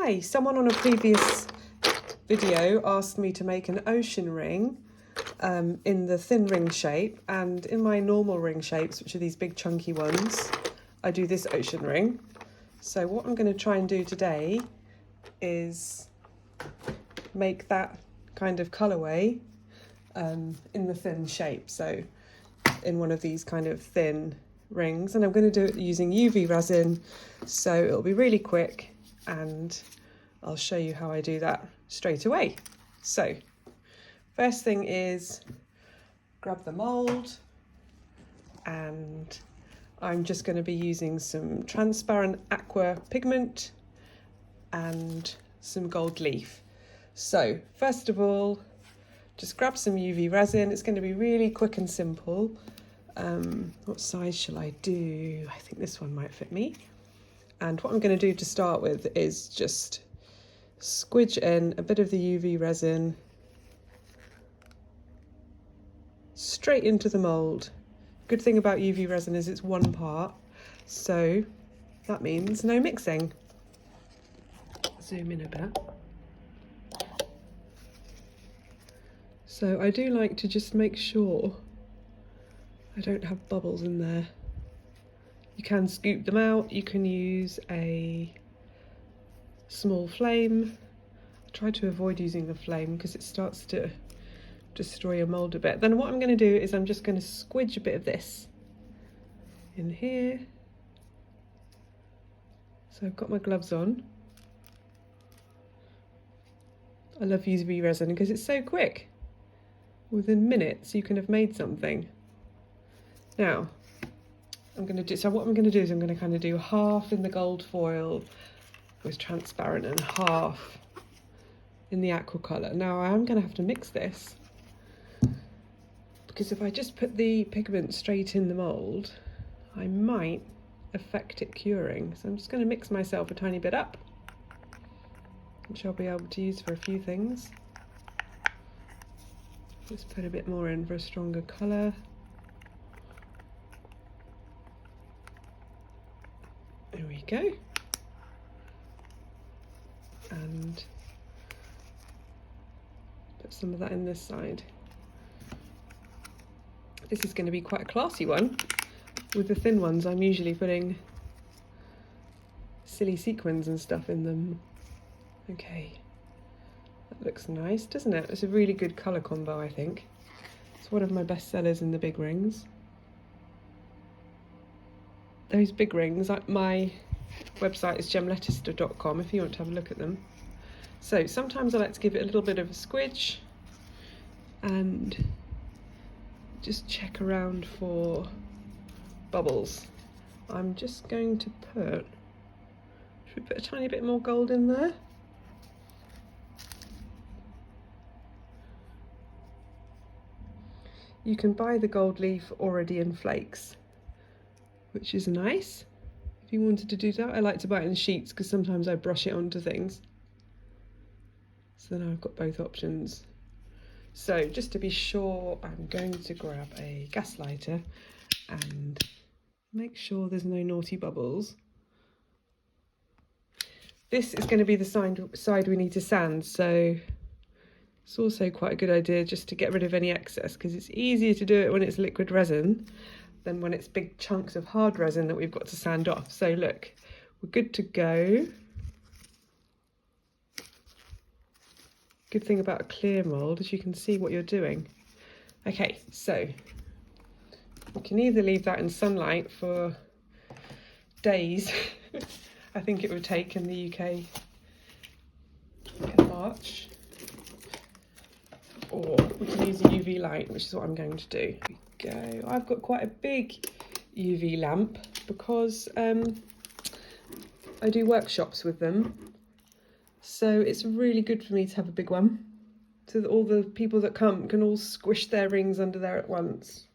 Hi, someone on a previous video asked me to make an ocean ring in the thin ring shape, and in my normal ring shapes, which are these big chunky ones, I do this ocean ring. So what I'm going to try and do today is make that kind of colourway in the thin shape, so in one of these kind of thin rings, and I'm going to do it using UV resin, so it'll be really quick and I'll show you how I do that straight away. So first thing is grab the mould, and I'm just going to be using some transparent aqua pigment and some gold leaf. So first of all, just grab some UV resin. It's going to be really quick and simple. What size shall I do? I think this one might fit me. And what I'm going to do to start with is just squidge in a bit of the UV resin straight into the mould. Good thing about UV resin is it's one part, so that means no mixing. Zoom in a bit. So I do like to just make sure I don't have bubbles in there. You can scoop them out, you can use a small flame. I try to avoid using the flame because it starts to destroy your mould a bit. Then what I'm going to do is I'm just going to squidge a bit of this in here. So I've got my gloves on. I love UV resin because it's so quick. Within minutes you can have made something. Now what I'm going to do is I'm going to kind of do half in the gold foil with transparent and half in the aqua colour. Now I am going to have to mix this, because if I just put the pigment straight in the mould, I might affect it curing. So I'm just going to mix myself a tiny bit up, which I'll be able to use for a few things. Let's put a bit more in for a stronger colour. There we go. And put some of that in this side. This is going to be quite a classy one. With the thin ones, I'm usually putting silly sequins and stuff in them. Okay, that looks nice, doesn't it? It's a really good colour combo, I think. It's one of my best sellers in the big rings. Those big rings, my website is gemlettister.com if you want to have a look at them. So sometimes I like to give it a little bit of a squidge and just check around for bubbles. I'm just going to should we put a tiny bit more gold in there? You can buy the gold leaf already in flakes, which is nice if you wanted to do that. I like to buy it in sheets because sometimes I brush it onto things. So then I've got both options. So just to be sure, I'm going to grab a gas lighter and make sure there's no naughty bubbles. This is going to be the side we need to sand, so it's also quite a good idea just to get rid of any excess, because it's easier to do it when it's liquid resin than when it's big chunks of hard resin that we've got to sand off. So look, we're good to go. Good thing about a clear mould is you can see what you're doing. Okay, so you can either leave that in sunlight for days, I think it would take in the UK in March, or we can use a UV light, which is what I'm going to do. Here we go. I've got quite a big UV lamp because I do workshops with them. So it's really good for me to have a big one, so that all the people that come can all squish their rings under there at once.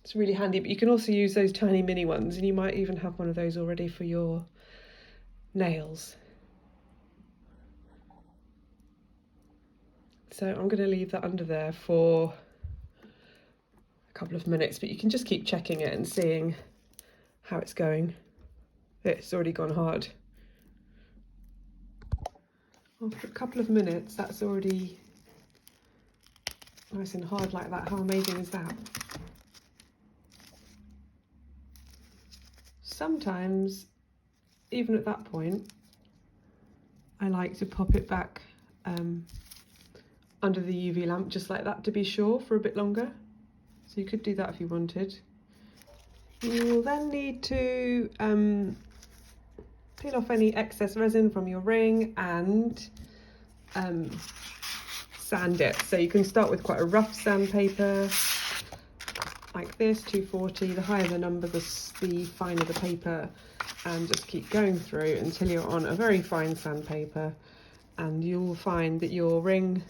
It's really handy, but you can also use those tiny mini ones, and you might even have one of those already for your nails. So I'm going to leave that under there for a couple of minutes, but you can just keep checking it and seeing how it's going. It's already gone hard. After a couple of minutes, that's already nice and hard like that. How amazing is that? Sometimes, even at that point, I like to pop it back under the UV lamp just like that to be sure for a bit longer. So you could do that if you wanted. You will then need to peel off any excess resin from your ring and sand it. So you can start with quite a rough sandpaper like this, 240. The higher the number, the finer the paper, and just keep going through until you're on a very fine sandpaper, and you'll find that your ring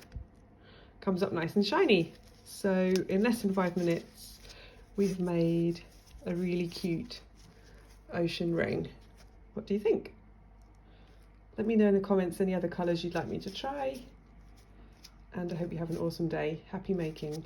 comes up nice and shiny. So in less than 5 minutes, we've made a really cute ocean ring. What do you think? Let me know in the comments any other colours you'd like me to try, and I hope you have an awesome day. Happy making.